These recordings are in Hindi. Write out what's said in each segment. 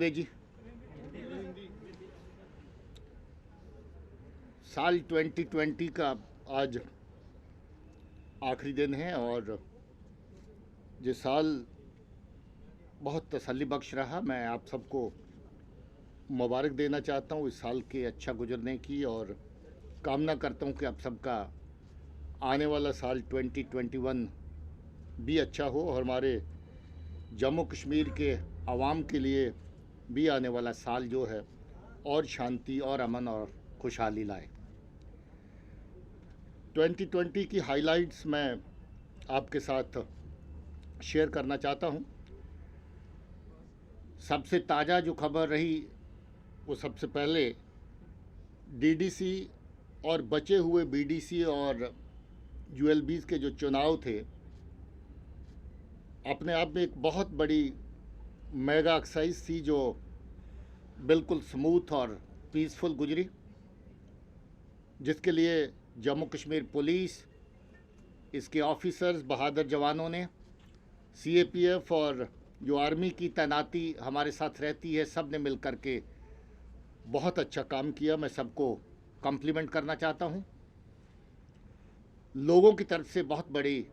अंग्रेजी। साल 2020 का आज आखिरी दिन है और ये साल बहुत तसल्ली बख्श रहा। मैं आप सबको मुबारक देना चाहता हूँ इस साल के अच्छा गुजरने की, और कामना करता हूँ कि आप सबका आने वाला साल 2021 भी अच्छा हो और हमारे जम्मू कश्मीर के आवाम के लिए भी आने वाला साल जो है और शांति और अमन और खुशहाली लाए। 2020 की हाइलाइट्स मैं आपके साथ शेयर करना चाहता हूँ। सबसे ताज़ा जो खबर रही वो सबसे पहले डीडीसी और बचे हुए बीडीसी और यूएलबीज के जो चुनाव थे, अपने आप में एक बहुत बड़ी मेगा एक्सरसाइज थी जो बिल्कुल स्मूथ और पीसफुल गुजरी, जिसके लिए जम्मू कश्मीर पुलिस, इसके ऑफिसर्स, बहादुर जवानों ने, सीएपीएफ और जो आर्मी की तैनाती हमारे साथ रहती है, सब ने मिल कर के बहुत अच्छा काम किया। मैं सबको कॉम्प्लीमेंट करना चाहता हूँ। लोगों की तरफ से बहुत बड़ी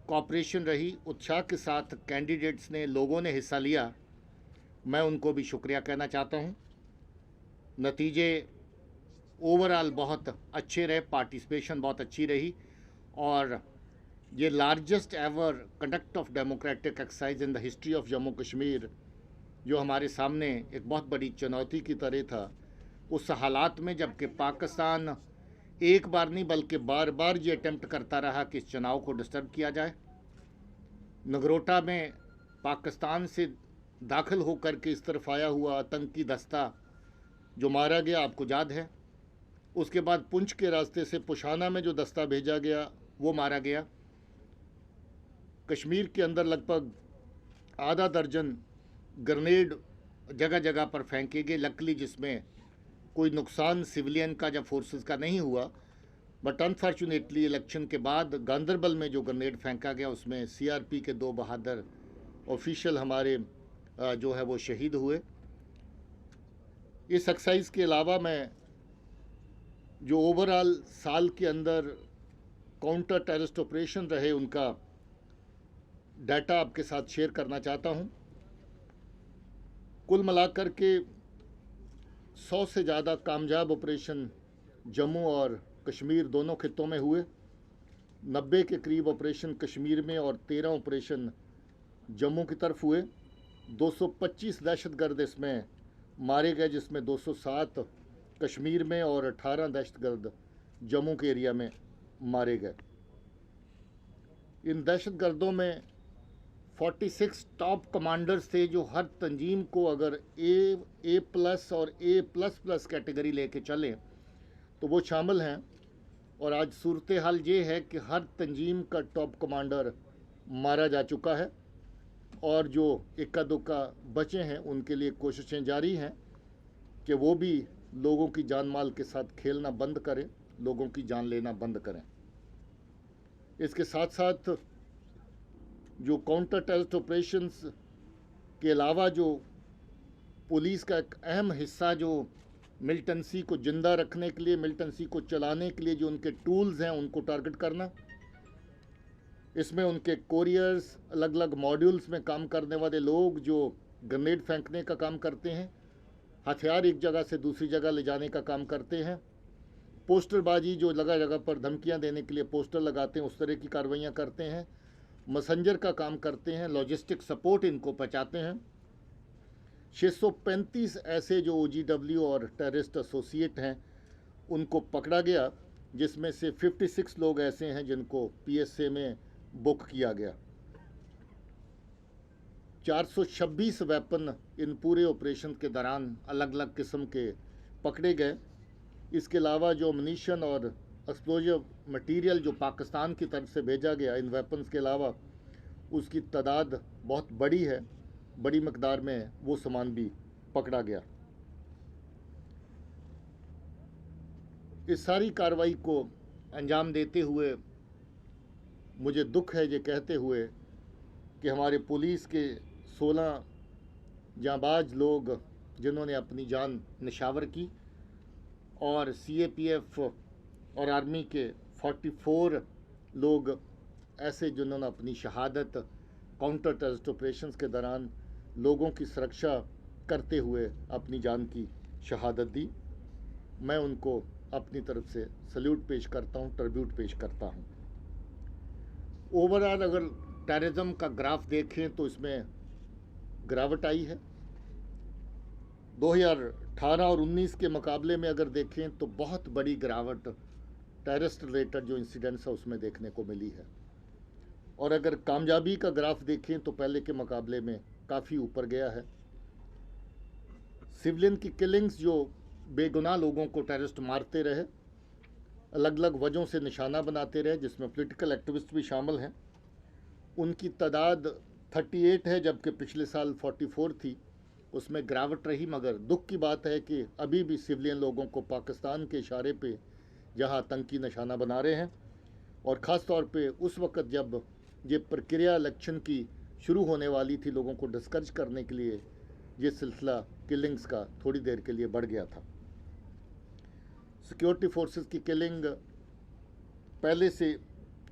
कोऑपरेशन रही, उत्साह के साथ कैंडिडेट्स ने, लोगों ने हिस्सा लिया। मैं उनको भी शुक्रिया कहना चाहता हूँ। नतीजे ओवरऑल बहुत अच्छे रहे, पार्टिसिपेशन बहुत अच्छी रही और ये largest ever conduct of democratic exercise in the history of Jammu Kashmir, जो हमारे सामने एक बहुत बड़ी चुनौती की तरह था, उस हालात में जबकि पाकिस्तान एक बार नहीं बल्कि बार बार ये अटेम्प्ट करता रहा कि इस चुनाव को डिस्टर्ब किया जाए। नगरोटा में पाकिस्तान से दाखिल होकर के इस तरफ आया हुआ आतंकी दस्ता जो मारा गया, आपको याद है। उसके बाद पुंछ के रास्ते से पुशाना में जो दस्ता भेजा गया वो मारा गया। कश्मीर के अंदर लगभग आधा दर्जन ग्रेनेड जगह जगह पर फेंके गए, लकली जिसमें कोई नुकसान सिविलियन का या फोर्सेस का नहीं हुआ, बट अनफॉर्चुनेटली इलेक्शन के बाद गांदरबल में जो ग्रेनेड फेंका गया उसमें सीआरपी के 2 बहादुर ऑफिशियल हमारे जो है वो शहीद हुए। इस एक्सरसाइज के अलावा मैं जो ओवरऑल साल के अंदर काउंटर टेररिस्ट ऑपरेशन रहे उनका डाटा आपके साथ शेयर करना चाहता हूं। कुल मिलाकर के 100 से ज़्यादा कामयाब ऑपरेशन जम्मू और कश्मीर दोनों खित्तों में हुए। 90 के करीब ऑपरेशन कश्मीर में और 13 ऑपरेशन जम्मू की तरफ हुए। 225 दहशतगर्द इसमें मारे गए, जिसमें 207 कश्मीर में और 18 दहशतगर्द जम्मू के एरिया में मारे गए। इन दहशतगर्दों में 46 टॉप कमांडर्स थे जो हर तंजीम को अगर ए प्लस और ए प्लस प्लस कैटेगरी लेके चलें तो वो शामिल हैं। और आज सूरत हाल ये है कि हर तंजीम का टॉप कमांडर मारा जा चुका है और जो इक्का दुक्का बचे हैं उनके लिए कोशिशें जारी हैं कि वो भी लोगों की जान माल के साथ खेलना बंद करें, लोगों की जान लेना बंद करें। इसके साथ साथ जो काउंटर टेररिस्ट ऑपरेशंस के अलावा जो पुलिस का एक अहम हिस्सा जो मिलिटेंसी को ज़िंदा रखने के लिए, मिलिटेंसी को चलाने के लिए जो उनके टूल्स हैं उनको टारगेट करना, इसमें उनके कोरियर्स, अलग अलग मॉड्यूल्स में काम करने वाले लोग जो ग्रेनेड फेंकने का काम करते हैं, हथियार एक जगह से दूसरी जगह ले जाने का काम करते हैं, पोस्टरबाजी जो जगह जगह पर धमकियां देने के लिए पोस्टर लगाते हैं उस तरह की कार्रवाइयाँ करते हैं, मैसेंजर का काम करते हैं, लॉजिस्टिक सपोर्ट इनको पहुँचाते हैं। 635 ऐसे जो OGW और टेररिस्ट एसोसिएट हैं उनको पकड़ा गया, जिसमें से 56 लोग ऐसे हैं जिनको PSA में बुक किया गया। 426 वेपन इन पूरे ऑपरेशन के दौरान अलग अलग किस्म के पकड़े गए। इसके अलावा जो अम्यूनिशन और एक्सप्लोजिव मटेरियल जो पाकिस्तान की तरफ से भेजा गया इन वेपन्स के अलावा, उसकी तादाद बहुत बड़ी है, बड़ी मकदार में वो सामान भी पकड़ा गया। इस सारी कार्रवाई को अंजाम देते हुए मुझे दुख है ये कहते हुए कि हमारे पुलिस के 16 जांबाज लोग जिन्होंने अपनी जान निछावर की, और CAPF और आर्मी के 44 लोग ऐसे जिन्होंने अपनी शहादत काउंटर टेररिस्ट ऑपरेशंस के दौरान लोगों की सुरक्षा करते हुए अपनी जान की शहादत दी। मैं उनको अपनी तरफ से सल्यूट पेश करता हूँ, ट्रिब्यूट पेश करता हूँ। ओवरऑल अगर टेररिज्म का ग्राफ देखें तो इसमें गिरावट आई है। 2018 और 19 के मुकाबले में अगर देखें तो बहुत बड़ी गिरावट टेररिस्ट रिलेटेड जो इंसिडेंट्स है उसमें देखने को मिली है। और अगर कामयाबी का ग्राफ देखें तो पहले के मुकाबले में काफ़ी ऊपर गया है। सिविलियन की किलिंग्स, जो बेगुनाह लोगों को टेररिस्ट मारते रहे, अलग अलग वजहों से निशाना बनाते रहे, जिसमें पॉलिटिकल एक्टिविस्ट भी शामिल हैं, उनकी तादाद 38 है, जबकि पिछले साल 44 थी। उसमें गिरावट रही, मगर दुख की बात है कि अभी भी सिविलियन लोगों को पाकिस्तान के इशारे पे जहां आतंकी निशाना बना रहे हैं, और ख़ास तौर पे उस वक़्त जब ये प्रक्रिया इलेक्शन की शुरू होने वाली थी, लोगों को डिस्करेज करने के लिए ये सिलसिला किलिंग्स का थोड़ी देर के लिए बढ़ गया था। सिक्योरिटी फोर्सेस की किलिंग पहले से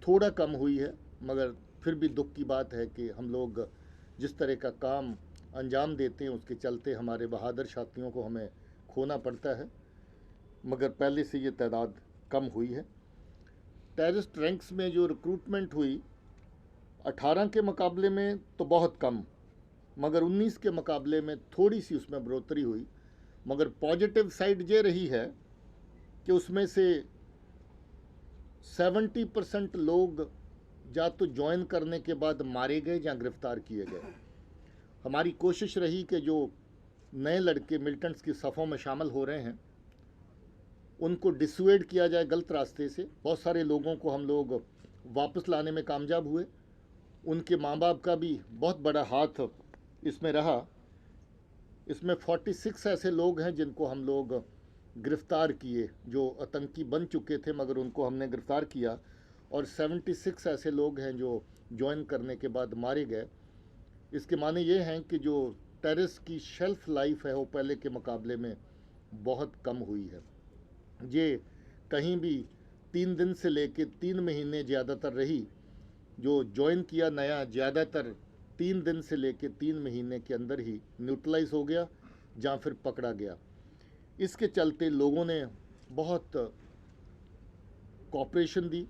थोड़ा कम हुई है, मगर फिर भी दुख की बात है कि हम लोग जिस तरह का काम अंजाम देते हैं उसके चलते हमारे बहादुर साथियों को हमें खोना पड़ता है, मगर पहले से ये तादाद कम हुई है। टेररिस्ट रैंक्स में जो रिक्रूटमेंट हुई 18 के मुकाबले में तो बहुत कम, मगर 19 के मुकाबले में थोड़ी सी उसमें बढ़ोतरी हुई। मगर पॉजिटिव साइड ये रही है कि उसमें से 70% लोग या तो ज्वाइन करने के बाद मारे गए या गिरफ्तार किए गए। हमारी कोशिश रही कि जो नए लड़के मिलिटेंट्स की सफ़ों में शामिल हो रहे हैं उनको डिसुएड किया जाए गलत रास्ते से। बहुत सारे लोगों को हम लोग वापस लाने में कामयाब हुए। उनके माँ बाप का भी बहुत बड़ा हाथ इसमें रहा। इसमें 46 ऐसे लोग हैं जिनको हम लोग गिरफ़्तार किए, जो आतंकी बन चुके थे, मगर उनको हमने गिरफ़्तार किया, और 76 ऐसे लोग हैं जो ज्वाइन करने के बाद मारे गए। इसके माने ये हैं कि जो टेररिस्ट की शेल्फ लाइफ है वो पहले के मुकाबले में बहुत कम हुई है। ये कहीं भी 3 दिन से लेके 3 महीने ज़्यादातर रही। जो ज्वाइन किया नया, ज़्यादातर 3 दिन से लेके 3 महीने के अंदर ही न्यूट्रलाइज हो गया या फिर पकड़ा गया। इसके चलते लोगों ने बहुत कोऑपरेशन दी,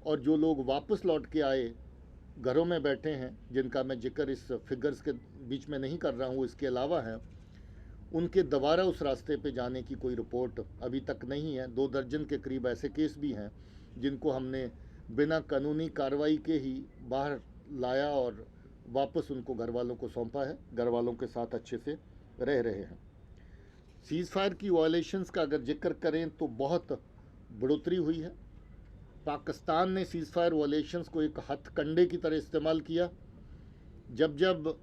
और जो लोग वापस लौट के आए घरों में बैठे हैं, जिनका मैं जिक्र इस फिगर्स के बीच में नहीं कर रहा हूँ, इसके अलावा हैं, उनके दोबारा उस रास्ते पे जाने की कोई रिपोर्ट अभी तक नहीं है। 2 दर्जन के करीब ऐसे केस भी हैं जिनको हमने बिना कानूनी कार्रवाई के ही बाहर लाया और वापस उनको घर वालों को सौंपा है। घर वालों के साथ अच्छे से रह रहे हैं। सीज़ फायर की वायलेशंस का अगर जिक्र करें तो बहुत बढ़ोतरी हुई है। पाकिस्तान ने सीज़ फायर वायलेशंस को एक हथकंडे की तरह इस्तेमाल किया। जब जब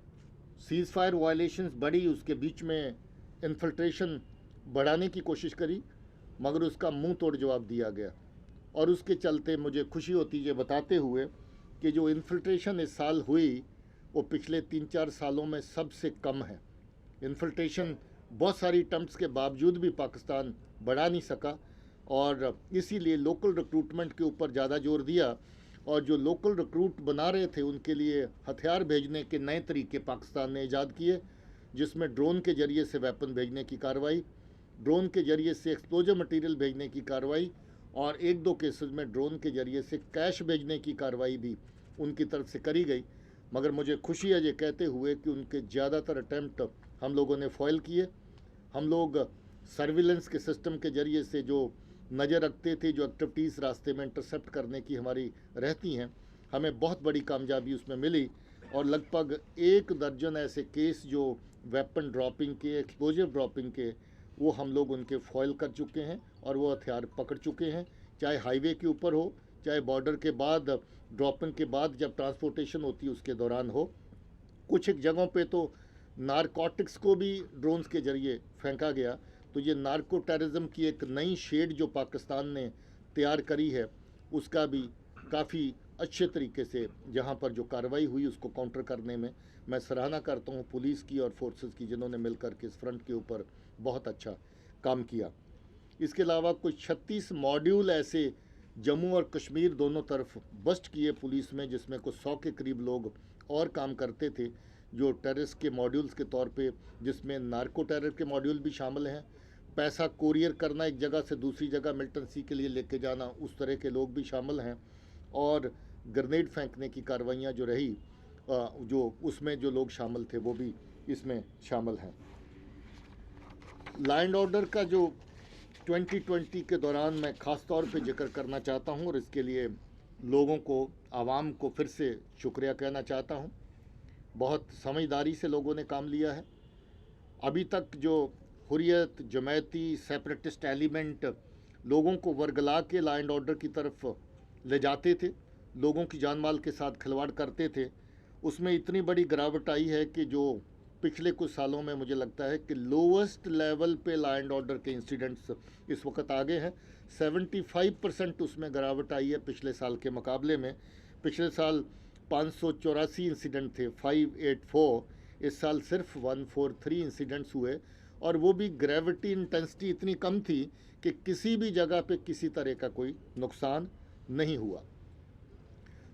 सीज़ फायर वायलेशंस बढ़ी, उसके बीच में इन्फिल्ट्रेशन बढ़ाने की कोशिश करी, मगर उसका मुंह तोड़ जवाब दिया गया। और उसके चलते मुझे खुशी होती है बताते हुए कि जो इन्फिल्ट्रेशन इस साल हुई वो पिछले 3-4 सालों में सबसे कम है। इन्फिल्ट्रेशन बहुत सारी अटेम्प्ट्स के बावजूद भी पाकिस्तान बढ़ा नहीं सका, और इसीलिए लोकल रिक्रूटमेंट के ऊपर ज़्यादा जोर दिया। और जो लोकल रिक्रूट बना रहे थे उनके लिए हथियार भेजने के नए तरीके पाकिस्तान ने ईजाद किए, जिसमें ड्रोन के ज़रिए से वेपन भेजने की कार्रवाई, ड्रोन के ज़रिए से एक्सप्लोजिव मटेरियल भेजने की कार्रवाई, और 1-2 केसेस में ड्रोन के ज़रिए से कैश भेजने की कार्रवाई भी उनकी तरफ से करी गई। मगर मुझे खुशी है ये कहते हुए कि उनके ज़्यादातर अटैम्प्ट हम लोगों ने फॉइल किए। हम लोग सर्विलेंस के सिस्टम के ज़रिए से जो नज़र रखते थे, जो एक्टिविटीज़ रास्ते में इंटरसेप्ट करने की हमारी रहती हैं, हमें बहुत बड़ी कामयाबी उसमें मिली। और लगभग 1 दर्जन ऐसे केस जो वेपन ड्रॉपिंग के, एक्सप्लोजिव ड्रॉपिंग के, वो हम लोग उनके फॉइल कर चुके हैं और वो हथियार पकड़ चुके हैं, चाहे हाईवे के ऊपर हो, चाहे बॉर्डर के बाद ड्रॉपिंग के बाद जब ट्रांसपोर्टेशन होती है उसके दौरान हो। कुछ एक जगहों पे तो नारकोटिक्स को भी ड्रोन्स के ज़रिए फेंका गया। तो ये नार्को टेररिज्म की एक नई शेड जो पाकिस्तान ने तैयार करी है, उसका भी काफ़ी अच्छे तरीके से जहाँ पर जो कार्रवाई हुई उसको काउंटर करने में मैं सराहना करता हूँ पुलिस की और फोर्सेस की, जिन्होंने मिलकर के इस फ्रंट के ऊपर बहुत अच्छा काम किया। इसके अलावा कुछ 36 मॉड्यूल ऐसे जम्मू और कश्मीर दोनों तरफ बस्ट किए पुलिस में, जिसमें कुछ 100 के करीब लोग और काम करते थे जो टेररिस्ट के मॉड्यूल्स के तौर पे, जिसमें नार्को टेरर के मॉड्यूल भी शामिल हैं, पैसा कोरियर करना एक जगह से दूसरी जगह मिल्टन सी के लिए लेके जाना, उस तरह के लोग भी शामिल हैं, और ग्रेनेड फेंकने की कार्रवाइयाँ जो रही जो उसमें जो लोग शामिल थे वो भी इसमें शामिल हैं। लॉ एंड ऑर्डर का जो 2020 के दौरान मैं ख़ास तौर पे जिक्र करना चाहता हूँ, और इसके लिए लोगों को, आवाम को फिर से शुक्रिया कहना चाहता हूँ। बहुत समझदारी से लोगों ने काम लिया है। अभी तक जो हुर्रियत, जमायती, सेपरेटिस्ट एलिमेंट लोगों को वर्गला के लॉ एंड ऑर्डर की तरफ ले जाते थे, लोगों की जान माल के साथ खिलवाड़ करते थे, उसमें इतनी बड़ी गिरावट आई है कि जो पिछले कुछ सालों में मुझे लगता है कि लोवेस्ट लेवल पे लॉ एंड ऑर्डर के इंसिडेंट्स इस वक्त आ गए हैं। 75% उसमें गिरावट आई है पिछले साल के मुकाबले में। पिछले साल 584 इंसिडेंट थे, 584, इस साल सिर्फ 143 इंसिडेंट्स हुए, और वो भी ग्रेविटी इंटेंसिटी इतनी कम थी कि किसी भी जगह पे किसी तरह का कोई नुकसान नहीं हुआ।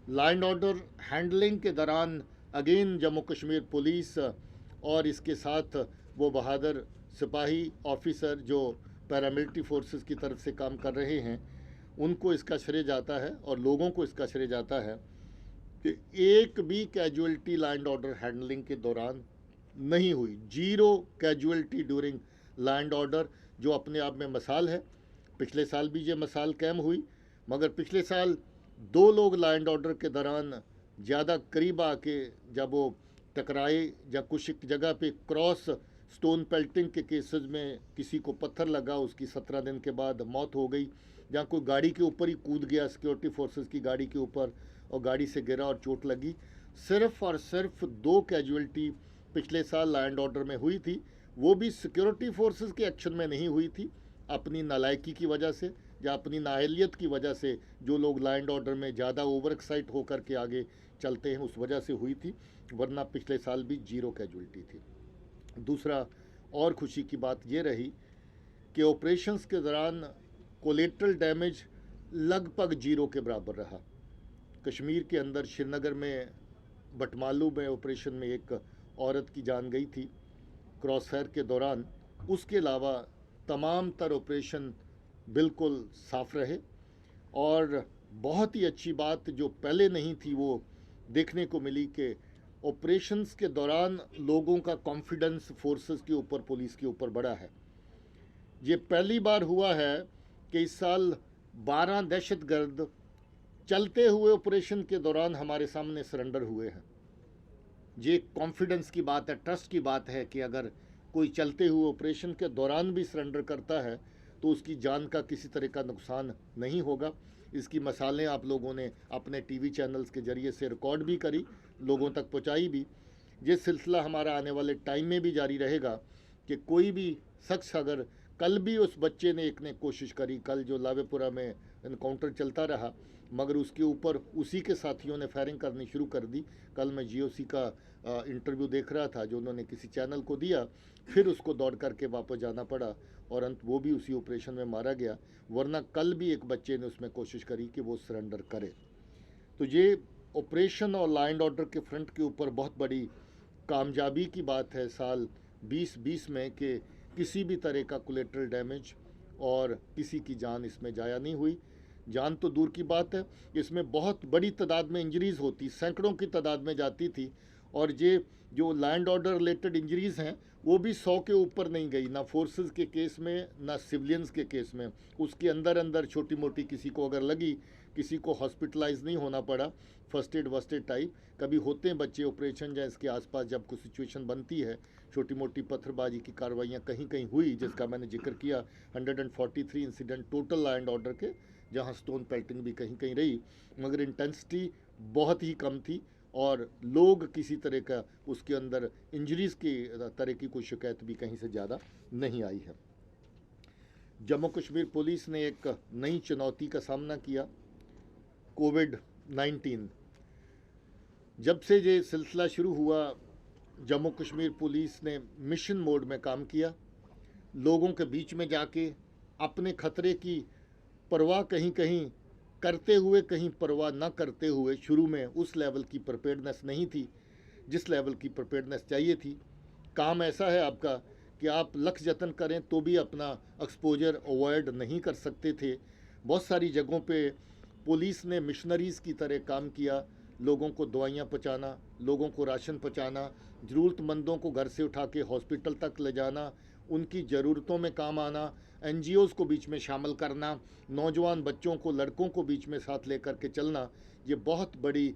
लॉ एंड ऑर्डर हैंडलिंग के दौरान अगेन जम्मू कश्मीर पुलिस और इसके साथ वो बहादुर सिपाही ऑफिसर जो पैरामिलिट्री फोर्सेस की तरफ से काम कर रहे हैं, उनको इसका श्रेय जाता है और लोगों को इसका श्रेय जाता है कि एक भी casualty law and order handling के दौरान नहीं हुई। 0 casualty during law and order, जो अपने आप में मिसाल है। पिछले साल भी ये मिसाल कायम हुई, मगर पिछले साल 2 लोग लॉ एंड ऑर्डर के दौरान ज़्यादा करीब आके जब वो टकराए, या कुछ एक जगह पे क्रॉस स्टोन पेल्टिंग के केसेस में किसी को पत्थर लगा, उसकी 17 दिन के बाद मौत हो गई, जहाँ कोई गाड़ी के ऊपर ही कूद गया, सिक्योरिटी फोर्सेस की गाड़ी के ऊपर, और गाड़ी से गिरा और चोट लगी। सिर्फ और सिर्फ 2 कैजुअलिटी पिछले साल लॉ एंड ऑर्डर में हुई थी, वो भी सिक्योरिटी फोर्सेस के एक्शन में नहीं हुई थी, अपनी नालायकी की वजह से या अपनी नाअहलियत की वजह से, जो लोग लॉ एंड ऑर्डर में ज़्यादा ओवर एक्साइट होकर के आगे चलते हैं उस वजह से हुई थी, वरना पिछले साल भी 0 कैजुअलिटी थी। दूसरा और खुशी की बात ये रही कि ऑपरेशंस के दौरान कोलेट्रल डैमेज लगभग 0 के बराबर रहा। कश्मीर के अंदर श्रीनगर में बटमालू में ऑपरेशन में एक औरत की जान गई थी क्रॉस फायर के दौरान। उसके अलावा तमाम तर ऑपरेशन बिल्कुल साफ रहे, और बहुत ही अच्छी बात जो पहले नहीं थी वो देखने को मिली कि ऑपरेशंस के दौरान लोगों का कॉन्फिडेंस फोर्सेस के ऊपर, पुलिस के ऊपर बढ़ा है। ये पहली बार हुआ है कि इस साल 12 दहशतगर्द चलते हुए ऑपरेशन के दौरान हमारे सामने सरेंडर हुए हैं। ये कॉन्फिडेंस की बात है, ट्रस्ट की बात है कि अगर कोई चलते हुए ऑपरेशन के दौरान भी सरेंडर करता है तो उसकी जान का किसी तरह का नुकसान नहीं होगा। इसकी मिसालें आप लोगों ने अपने टीवी चैनल्स के ज़रिए से रिकॉर्ड भी करी, लोगों तक पहुंचाई भी। ये सिलसिला हमारा आने वाले टाइम में भी जारी रहेगा कि कोई भी शख्स, अगर कल भी उस बच्चे ने एक ने कोशिश करी, कल जो लावेपुरा में इनकाउंटर चलता रहा, मगर उसके ऊपर उसी के साथियों ने फायरिंग करनी शुरू कर दी। कल मैं जीओसी का इंटरव्यू देख रहा था जो उन्होंने किसी चैनल को दिया, फिर उसको दौड़ करके वापस जाना पड़ा और अंत वो भी उसी ऑपरेशन में मारा गया, वरना कल भी एक बच्चे ने उसमें कोशिश करी कि वो सरेंडर करे। तो ये ऑपरेशन और लॉ एंड ऑर्डर के फ्रंट के ऊपर बहुत बड़ी कामयाबी की बात है साल 2020 में कि किसी भी तरह का कोलेटरल डैमेज और किसी की जान इसमें जाया नहीं हुई। जान तो दूर की बात है, इसमें बहुत बड़ी तादाद में इंजरीज़ होती, सैकड़ों की तादाद में जाती थी, और ये जो लैंड ऑर्डर रिलेटेड इंजरीज़ हैं वो भी 100 के ऊपर नहीं गई, ना फोर्सेस के केस में ना सिविलियंस के केस में। उसके अंदर अंदर छोटी मोटी किसी को अगर लगी, किसी को हॉस्पिटलाइज नहीं होना पड़ा, फर्स्ट एड वस्ट एड टाइप कभी होते हैं बच्चे ऑपरेशन या इसके आसपास जब कोई सिचुएशन बनती है। छोटी मोटी पत्थरबाजी की कार्रवाइयाँ कहीं कहीं हुई, जिसका मैंने जिक्र किया। 143 incident total law and order के, जहाँ स्टोन पेल्टिंग भी कहीं कहीं रही, मगर इंटेंसिटी बहुत ही कम थी और लोग किसी तरह का उसके अंदर इंजरीज़ की तरह की कोई शिकायत भी कहीं से ज़्यादा नहीं आई है। जम्मू कश्मीर पुलिस ने एक नई चुनौती का सामना किया। कोविड 19। जब से ये सिलसिला शुरू हुआ, जम्मू कश्मीर पुलिस ने मिशन मोड में काम किया। लोगों के बीच में जाके अपने खतरे की परवाह कहीं कहीं करते हुए, कहीं परवाह न करते हुए, शुरू में उस लेवल की प्रिपेयर्डनेस नहीं थी जिस लेवल की प्रिपेयर्डनेस चाहिए थी। काम ऐसा है आपका कि आप लख जतन करें तो भी अपना एक्सपोजर अवॉइड नहीं कर सकते थे। बहुत सारी जगहों पे पुलिस ने मिशनरीज़ की तरह काम किया। लोगों को दवाइयाँ पहुँचाना, लोगों को राशन पहुँचाना, ज़रूरतमंदों को घर से उठा के हॉस्पिटल तक ले जाना, उनकी ज़रूरतों में काम आना, एनजीओज़ को बीच में शामिल करना, नौजवान बच्चों को, लड़कों को बीच में साथ लेकर के चलना, ये बहुत बड़ी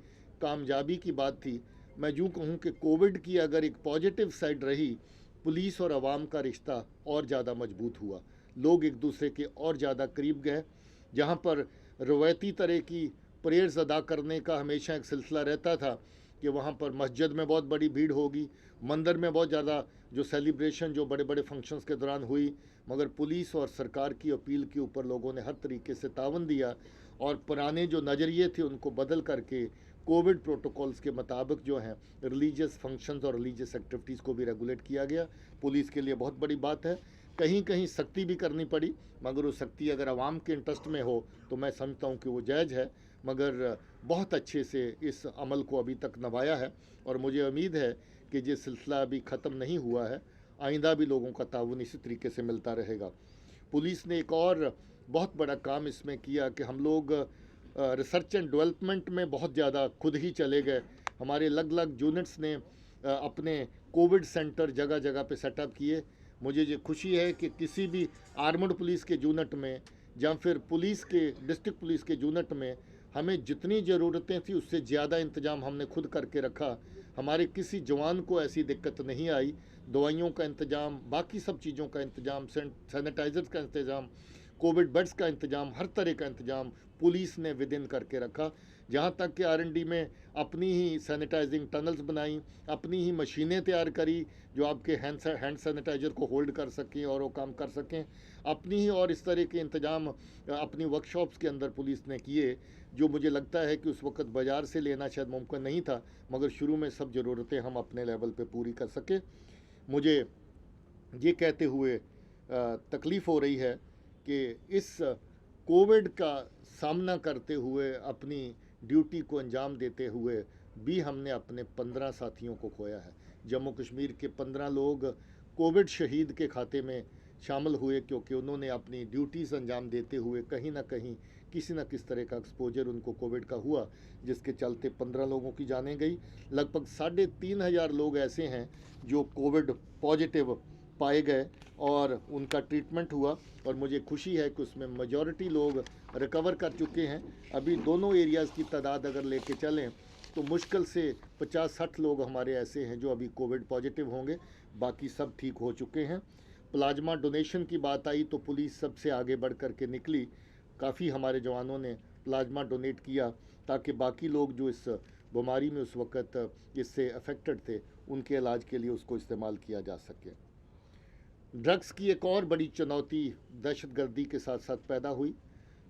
कामयाबी की बात थी। मैं यूँ कहूँ कि कोविड की अगर एक पॉजिटिव साइड रही, पुलिस और आवाम का रिश्ता और ज़्यादा मजबूत हुआ। लोग एक दूसरे के और ज़्यादा करीब गए। जहाँ पर रवायती तरह की प्रेयर्स अदा करने का हमेशा एक सिलसिला रहता था कि वहाँ पर मस्जिद में बहुत बड़ी भीड़ होगी, मंदिर में बहुत ज़्यादा जो सेलिब्रेशन जो बड़े बड़े फंक्शंस के दौरान हुई, मगर पुलिस और सरकार की अपील के ऊपर लोगों ने हर तरीके से तावन दिया और पुराने जो नज़रिए थे उनको बदल करके कोविड प्रोटोकॉल्स के मुताबिक जो हैं रिलीजियस फंक्शंस और रिलीजियस एक्टिविटीज़ को भी रेगुलेट किया गया। पुलिस के लिए बहुत बड़ी बात है। कहीं कहीं सख्ती भी करनी पड़ी, मगर वो सख्ती अगर आवाम के इंटरेस्ट में हो तो मैं समझता हूँ कि वो जायज़ है। मगर बहुत अच्छे से इस अमल को अभी तक निभाया है और मुझे उम्मीद है कि ये सिलसिला अभी ख़त्म नहीं हुआ है। आइंदा भी लोगों का ताउन इसी तरीके से मिलता रहेगा। पुलिस ने एक और बहुत बड़ा काम इसमें किया कि हम लोग रिसर्च एंड डेवलपमेंट में बहुत ज़्यादा खुद ही चले गए। हमारे अलग अलग यूनिट्स ने अपने कोविड सेंटर जगह जगह पे सेटअप किए। मुझे ये खुशी है कि किसी भी आर्मड पुलिस के यूनिट में या फिर पुलिस के डिस्ट्रिक्ट पुलिस के यूनिट में हमें जितनी ज़रूरतें थी उससे ज़्यादा इंतज़ाम हमने खुद करके रखा। हमारे किसी जवान को ऐसी दिक्कत नहीं आई। दवाइयों का इंतज़ाम, बाकी सब चीज़ों का इंतज़ाम, सैनिटाइज़र्स का इंतज़ाम, कोविड बेड्स का इंतज़ाम, हर तरह का इंतज़ाम पुलिस ने विद इन करके रखा। जहाँ तक कि आरएनडी में अपनी ही सैनिटाइजिंग टनल्स बनाई, अपनी ही मशीनें तैयार करी जो आपके हैंड सैनिटाइज़र को होल्ड कर सकें और वो काम कर सकें। अपनी ही और इस तरह के इंतज़ाम अपनी वर्कशॉप्स के अंदर पुलिस ने किए, जो मुझे लगता है कि उस वक्त बाज़ार से लेना शायद मुमकिन नहीं था, मगर शुरू में सब ज़रूरतें हम अपने लेवल पे पूरी कर सके। मुझे ये कहते हुए तकलीफ़ हो रही है कि इस कोविड का सामना करते हुए, अपनी ड्यूटी को अंजाम देते हुए भी हमने अपने 15 साथियों को खोया है। जम्मू कश्मीर के 15 लोग कोविड शहीद के खाते में शामिल हुए क्योंकि उन्होंने अपनी ड्यूटीज़ अंजाम देते हुए कहीं ना कहीं किसी न किस तरह का एक्सपोजर उनको कोविड का हुआ, जिसके चलते 15 लोगों की जानें गई। लगभग 3,500 लोग ऐसे हैं जो कोविड पॉजिटिव पाए गए और उनका ट्रीटमेंट हुआ और मुझे खुशी है कि उसमें मेजॉरिटी लोग रिकवर कर चुके हैं। अभी दोनों एरियाज़ की तादाद अगर लेके चलें तो मुश्किल से 50-60 लोग हमारे ऐसे हैं जो अभी कोविड पॉजिटिव होंगे, बाकी सब ठीक हो चुके हैं। प्लाज्मा डोनेशन की बात आई तो पुलिस सबसे आगे बढ़ कर के निकली। काफ़ी हमारे जवानों ने प्लाज्मा डोनेट किया ताकि बाकी लोग जो इस बीमारी में उस वक्त इससे अफेक्टेड थे उनके इलाज के लिए उसको इस्तेमाल किया जा सके। ड्रग्स की एक और बड़ी चुनौती दहशतगर्दी के साथ साथ पैदा हुई।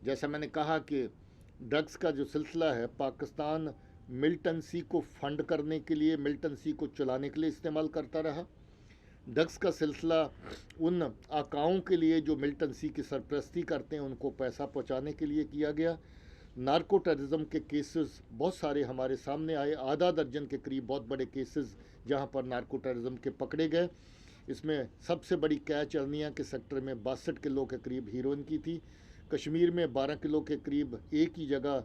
जैसा मैंने कहा कि ड्रग्स का जो सिलसिला है, पाकिस्तान मिलिटेंसी को फंड करने के लिए, मिलिटेंसी को चलाने के लिए इस्तेमाल करता रहा। ड्रग्स का सिलसिला उन आकाओं के लिए जो मिलिटेंसी की सरपरस्ती करते हैं उनको पैसा पहुंचाने के लिए किया गया। नार्को टेररिज्म के केसेस बहुत सारे हमारे सामने आए, आधा दर्जन के करीब बहुत बड़े केसेस जहां पर नार्को टेररिज्म के पकड़े गए। इसमें सबसे बड़ी कैच अरनिया के सेक्टर में 62 किलो के करीब हीरोइन की थी। कश्मीर में 12 किलो के करीब एक ही जगह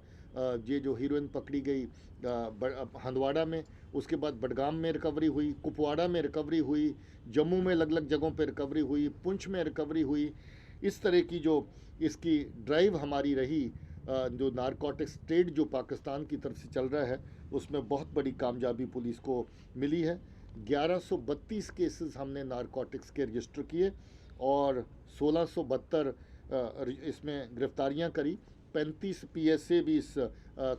ये जो हीरोइन पकड़ी गई हंदवाड़ा में, उसके बाद बडगाम में रिकवरी हुई, कुपवाड़ा में रिकवरी हुई, जम्मू में अलग अलग जगहों पर रिकवरी हुई, पुंछ में रिकवरी हुई। इस तरह की जो इसकी ड्राइव हमारी रही, जो नारकोटिक्स ट्रेड जो पाकिस्तान की तरफ से चल रहा है, उसमें बहुत बड़ी कामयाबी पुलिस को मिली है। 1132 केसेस हमने नारकोटिक्स के रजिस्टर किए और 1672 इसमें गिरफ्तारियां करी। 35 पीएसए भी इस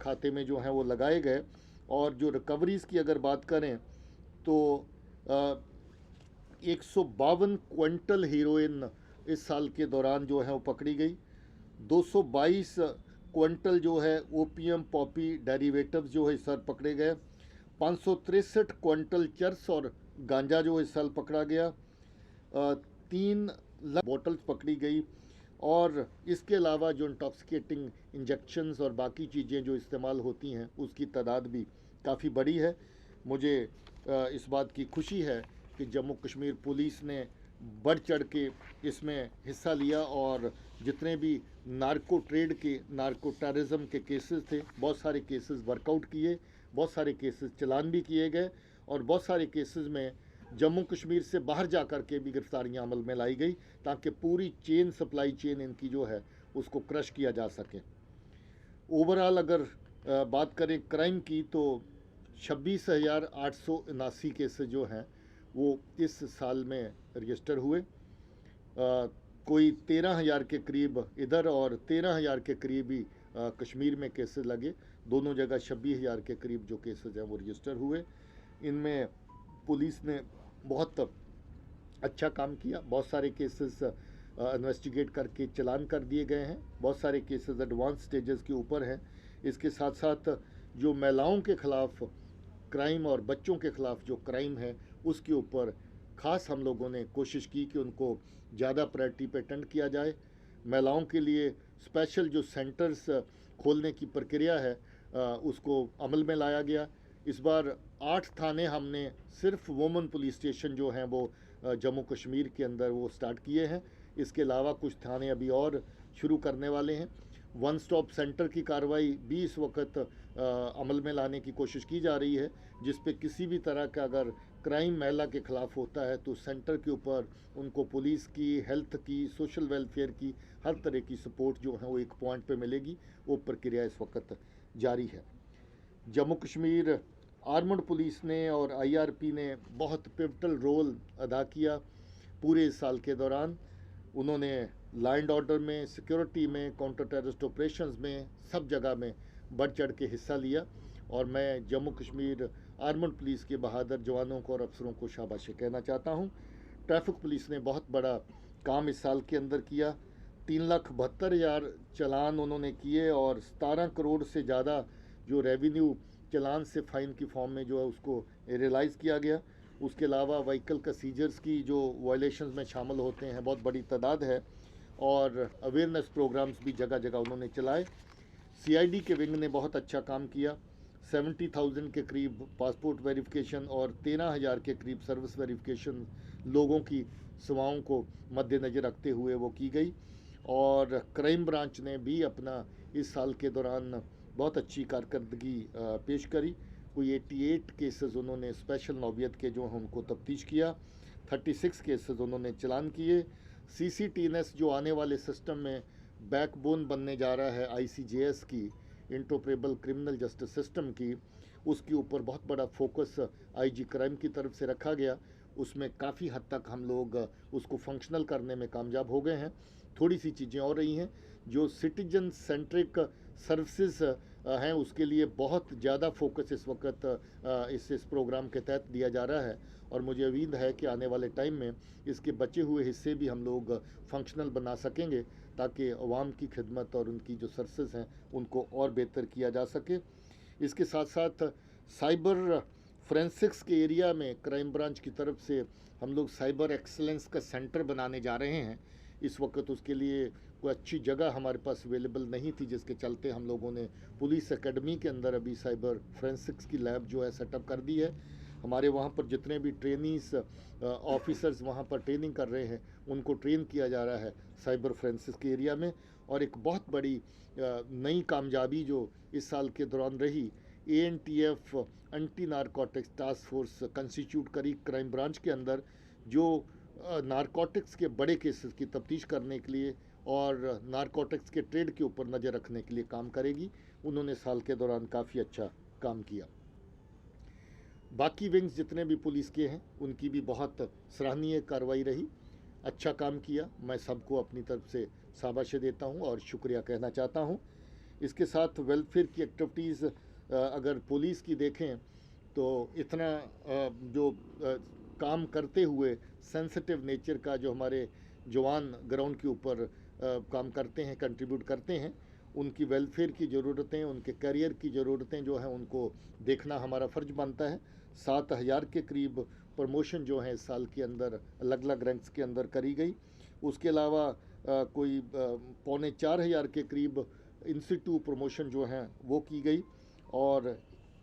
खाते में जो हैं वो लगाए गए। और जो रिकवरीज़ की अगर बात करें तो 152 क्विंटल हीरोइन इस साल के दौरान जो है वो पकड़ी गई। 222 क्विंटल जो है ओपीएम पॉपी डेरिवेटिव्स जो है इस साल पकड़े गए। 563 क्विंटल चरस और गांजा जो इस साल पकड़ा गया। 3 लाख बोतल्स पकड़ी गई। और इसके अलावा जो इंटॉक्सिकेटिंग इंजेक्शंस और बाकी चीज़ें जो इस्तेमाल होती हैं उसकी तादाद भी काफ़ी बड़ी है। मुझे इस बात की खुशी है कि जम्मू कश्मीर पुलिस ने बढ़ चढ़ के इसमें हिस्सा लिया और जितने भी नार्को ट्रेड के, नार्को टेररिज्म के केसेस थे, बहुत सारे केसेस वर्कआउट किए, बहुत सारे केसेस चलान भी किए गए और बहुत सारे केसेस में जम्मू कश्मीर से बाहर जा कर के भी गिरफ्तारियां अमल में लाई गई ताकि पूरी चेन, सप्लाई चेन इनकी जो है उसको क्रश किया जा सके। ओवरऑल अगर बात करें क्राइम की तो 26,879 केसेस जो हैं वो इस साल में रजिस्टर हुए। कोई 13,000 के करीब इधर और 13,000 के करीब ही कश्मीर में केसेस लगे। दोनों जगह 26,000 के करीब जो केसेस हैं वो रजिस्टर हुए। इनमें पुलिस ने बहुत अच्छा काम किया। बहुत सारे केसेस इन्वेस्टिगेट करके चलान कर दिए गए हैं। बहुत सारे केसेस एडवांस स्टेजेस के ऊपर हैं। इसके साथ साथ जो महिलाओं के ख़िलाफ़ क्राइम और बच्चों के ख़िलाफ़ जो क्राइम है उसके ऊपर ख़ास हम लोगों ने कोशिश की कि उनको ज़्यादा प्रायोरिटी पे अटेंड किया जाए। महिलाओं के लिए स्पेशल जो सेंटर्स खोलने की प्रक्रिया है उसको अमल में लाया गया। इस बार 8 थाने हमने सिर्फ वुमेन पुलिस स्टेशन जो हैं वो जम्मू कश्मीर के अंदर वो स्टार्ट किए हैं। इसके अलावा कुछ थाने अभी और शुरू करने वाले हैं। वन स्टॉप सेंटर की कार्रवाई भी इस वक्त अमल में लाने की कोशिश की जा रही है, जिस पे किसी भी तरह का अगर क्राइम महिला के ख़िलाफ़ होता है तो सेंटर के ऊपर उनको पुलिस की, हेल्थ की, सोशल वेलफेयर की हर तरह की सपोर्ट जो है वो एक पॉइंट पे मिलेगी। वो प्रक्रिया इस वक्त जारी है। जम्मू कश्मीर आर्मड पुलिस ने और आईआरपी ने बहुत पिवटल रोल अदा किया पूरे इस साल के दौरान। उन्होंने लॉ एंड ऑर्डर में, सिक्योरिटी में, काउंटर टेररिस्ट ऑपरेशंस में, सब जगह में बढ़ चढ़ के हिस्सा लिया और मैं जम्मू कश्मीर आर्मड पुलिस के बहादुर जवानों को और अफसरों को शाबाशी कहना चाहता हूँ। ट्रैफिक पुलिस ने बहुत बड़ा काम इस साल के अंदर किया। 3,72,000 चलान उन्होंने किए और 17 करोड़ से ज़्यादा जो रेवेन्यू चलान से फ़ाइन की फॉर्म में जो है उसको रियलाइज़ किया गया। उसके अलावा व्हीकल का सीजर्स की जो वायलेशंस में शामिल होते हैं बहुत बड़ी तादाद है और अवेयरनेस प्रोग्राम्स भी जगह जगह उन्होंने चलाए। सीआईडी के विंग ने बहुत अच्छा काम किया। 70,000 के करीब पासपोर्ट वेरिफिकेशन और 13,000 के करीब सर्विस वेरिफिकेशन लोगों की सेवाओं को मद्देनज़र रखते हुए वो की गई। और क्राइम ब्रांच ने भी अपना इस साल के दौरान बहुत अच्छी कारकर्दगी पेश करी। कोई 88 केसेस उन्होंने स्पेशल नौबियत के जो हैं उनको तफ्तीश किया। 36 केसेस उन्होंने चलान किए। सीसीटीएनएस जो आने वाले सिस्टम में बैकबोन बनने जा रहा है आईसीजेएस की, इंटरऑपरेबल क्रिमिनल जस्टिस सिस्टम की, उसके ऊपर बहुत बड़ा फोकस आईजी क्राइम की तरफ से रखा गया। उसमें काफ़ी हद तक हम लोग उसको फंक्शनल करने में कामयाब हो गए हैं। थोड़ी सी चीज़ें और रही हैं। जो सिटीजन सेंट्रिक सर्विसेज हैं उसके लिए बहुत ज़्यादा फोकस इस वक्त इस प्रोग्राम के तहत दिया जा रहा है और मुझे उम्मीद है कि आने वाले टाइम में इसके बचे हुए हिस्से भी हम लोग फंक्शनल बना सकेंगे ताकि अवाम की खिदमत और उनकी जो सर्विसेज हैं उनको और बेहतर किया जा सके। इसके साथ साथ साइबर फोरेंसिक्स के एरिया में क्राइम ब्रांच की तरफ से हम लोग साइबर एक्सीलेंस का सेंटर बनाने जा रहे हैं। इस वक्त उसके लिए कोई अच्छी जगह हमारे पास अवेलेबल नहीं थी, जिसके चलते हम लोगों ने पुलिस एकेडमी के अंदर अभी साइबर फोरेंसिक्स की लैब जो है सेटअप कर दी है। हमारे वहाँ पर जितने भी ट्रेनीज ऑफिसर्स वहाँ पर ट्रेनिंग कर रहे हैं उनको ट्रेन किया जा रहा है साइबर फोरेंसिक्स के एरिया में। और एक बहुत बड़ी नई कामयाबी जो इस साल के दौरान रही, ANTF anti narcotics task force constitute करी क्राइम ब्रांच के अंदर, जो नारकोटिक्स के बड़े केसेस की तफ्तीश करने के लिए और नारकोटिक्स के ट्रेड के ऊपर नज़र रखने के लिए काम करेगी। उन्होंने साल के दौरान काफ़ी अच्छा काम किया। बाकी विंग्स जितने भी पुलिस के हैं उनकी भी बहुत सराहनीय कार्रवाई रही, अच्छा काम किया। मैं सबको अपनी तरफ से शाबाशी देता हूं और शुक्रिया कहना चाहता हूं। इसके साथ वेलफेयर की एक्टिविटीज़ अगर पुलिस की देखें तो इतना जो काम करते हुए सेंसिटिव नेचर का जो हमारे जवान ग्राउंड के ऊपर काम करते हैं, कंट्रीब्यूट करते हैं, उनकी वेलफेयर की ज़रूरतें, उनके करियर की ज़रूरतें जो हैं उनको देखना हमारा फ़र्ज बनता है। 7,000 के करीब प्रमोशन जो है इस साल के अंदर अलग अलग रैंक्स के अंदर करी गई। उसके अलावा कोई 3,400 के करीब इंस्टीट्यूट प्रमोशन जो हैं वो की गई। और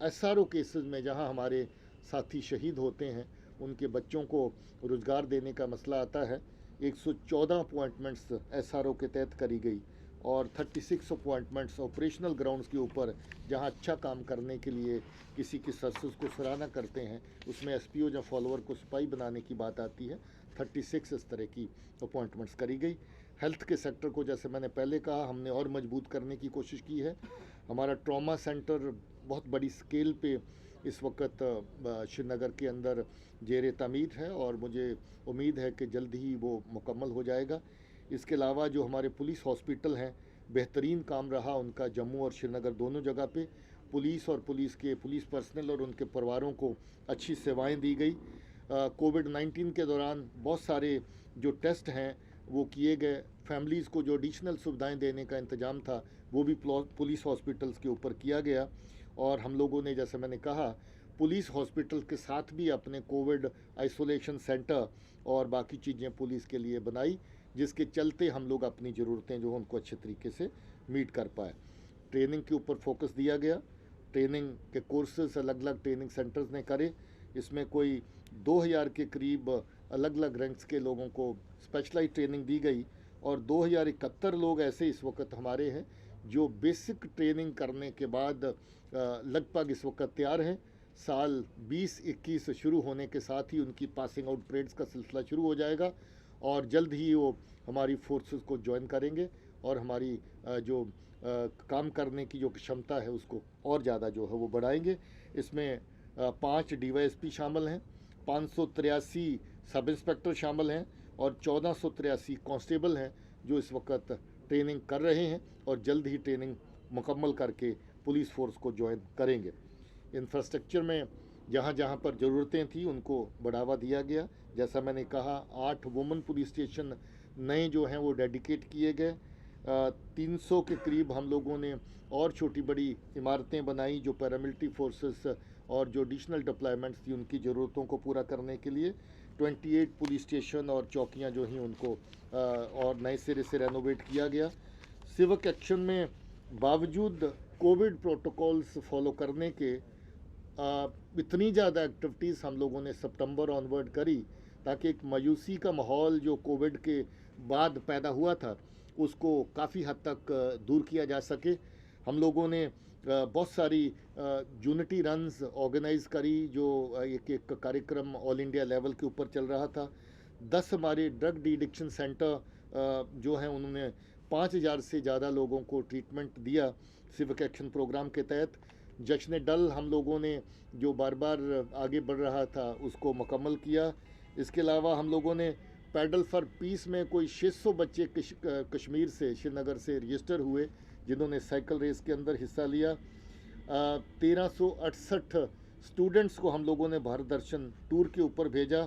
SRO केसेस में जहां हमारे साथी शहीद होते हैं उनके बच्चों को रोज़गार देने का मसला आता है, 114 अपॉइंटमेंट्स SRO के तहत करी गई और 36 अपॉइंटमेंट्स ऑपरेशनल ग्राउंड्स के ऊपर जहां अच्छा काम करने के लिए किसी की सर्विस को सराहना करते हैं, उसमें SPO या फॉलोअर को सिपाही बनाने की बात आती है। 36 इस तरह की अपॉइंटमेंट्स करी गई। हेल्थ के सेक्टर को जैसे मैंने पहले कहा हमने और मजबूत करने की कोशिश की है। हमारा ट्रॉमा सेंटर बहुत बड़ी स्केल पे इस वक्त श्रीनगर के अंदर जेर तामीर है और मुझे उम्मीद है कि जल्द ही वो मुकम्मल हो जाएगा। इसके अलावा जो हमारे पुलिस हॉस्पिटल हैं, बेहतरीन काम रहा उनका जम्मू और श्रीनगर दोनों जगह पे। पुलिस और पुलिस पर्सनल और उनके परिवारों को अच्छी सेवाएं दी गई। कोविड-19 के दौरान बहुत सारे जो टेस्ट हैं वो किए गए। फैमिलीज़ को जो एडिशनल सुविधाएं देने का इंतज़ाम था वो भी पुलिस हॉस्पिटल्स के ऊपर किया गया। और हम लोगों ने, जैसे मैंने कहा, पुलिस हॉस्पिटल के साथ भी अपने कोविड आइसोलेशन सेंटर और बाकी चीज़ें पुलिस के लिए बनाई, जिसके चलते हम लोग अपनी ज़रूरतें जो उनको अच्छे तरीके से मीट कर पाए। ट्रेनिंग के ऊपर फोकस दिया गया। ट्रेनिंग के कोर्सेज अलग अलग ट्रेनिंग सेंटर्स ने करे। इसमें कोई 2,000 के करीब अलग अलग रैंक्स के लोगों को स्पेशलाइज ट्रेनिंग दी गई और 2,071 लोग ऐसे इस वक्त हमारे हैं जो बेसिक ट्रेनिंग करने के बाद लगभग इस वक्त तैयार हैं। साल 2021 शुरू होने के साथ ही उनकी पासिंग आउट परेड्स का सिलसिला शुरू हो जाएगा और जल्द ही वो हमारी फोर्सेस को ज्वाइन करेंगे और हमारी जो काम करने की जो क्षमता है उसको और ज़्यादा जो है वो बढ़ाएंगे। इसमें 5 DYSP शामिल हैं, 583 सब इंस्पेक्टर शामिल हैं और 1483 कांस्टेबल हैं जो इस वक्त ट्रेनिंग कर रहे हैं और जल्द ही ट्रेनिंग मुकम्मल करके पुलिस फोर्स को ज्वाइन करेंगे। इंफ्रास्ट्रक्चर में जहाँ जहाँ पर ज़रूरतें थी उनको बढ़ावा दिया गया। जैसा मैंने कहा, 8 वुमेन पुलिस स्टेशन नए जो हैं वो डेडिकेट किए गए। 300 के करीब हम लोगों ने और छोटी बड़ी इमारतें बनाई जो पैरामिलिट्री फोर्सेस और जो एडिशनल डिप्लॉयमेंट्स थी उनकी ज़रूरतों को पूरा करने के लिए। 28 पुलिस स्टेशन और चौकियां जो हैं उनको और नए सिरे से रेनोवेट किया गया। सिविक एक्शन में बावजूद कोविड प्रोटोकॉल्स फॉलो करने के इतनी ज़्यादा एक्टिविटीज़ हम लोगों ने सितंबर ऑनवर्ड करी ताकि एक मायूसी का माहौल जो कोविड के बाद पैदा हुआ था उसको काफ़ी हद तक दूर किया जा सके। हम लोगों ने बहुत सारी यूनिटी रन्स ऑर्गेनाइज करी जो एक कार्यक्रम ऑल इंडिया लेवल के ऊपर चल रहा था। 10 हमारे ड्रग डिडिक्शन सेंटर जो हैं उन्होंने 5,000 से ज़्यादा लोगों को ट्रीटमेंट दिया सिविक एक्शन प्रोग्राम के तहत। जश्न डल हम लोगों ने जो बार बार आगे बढ़ रहा था उसको मुकम्मल किया। इसके अलावा हम लोगों ने पैडल फॉर पीस में कोई 600 बच्चे कश्मीर से, श्रीनगर से रजिस्टर हुए जिन्होंने साइकिल रेस के अंदर हिस्सा लिया। 1368 स्टूडेंट्स को हम लोगों ने भारत दर्शन टूर के ऊपर भेजा।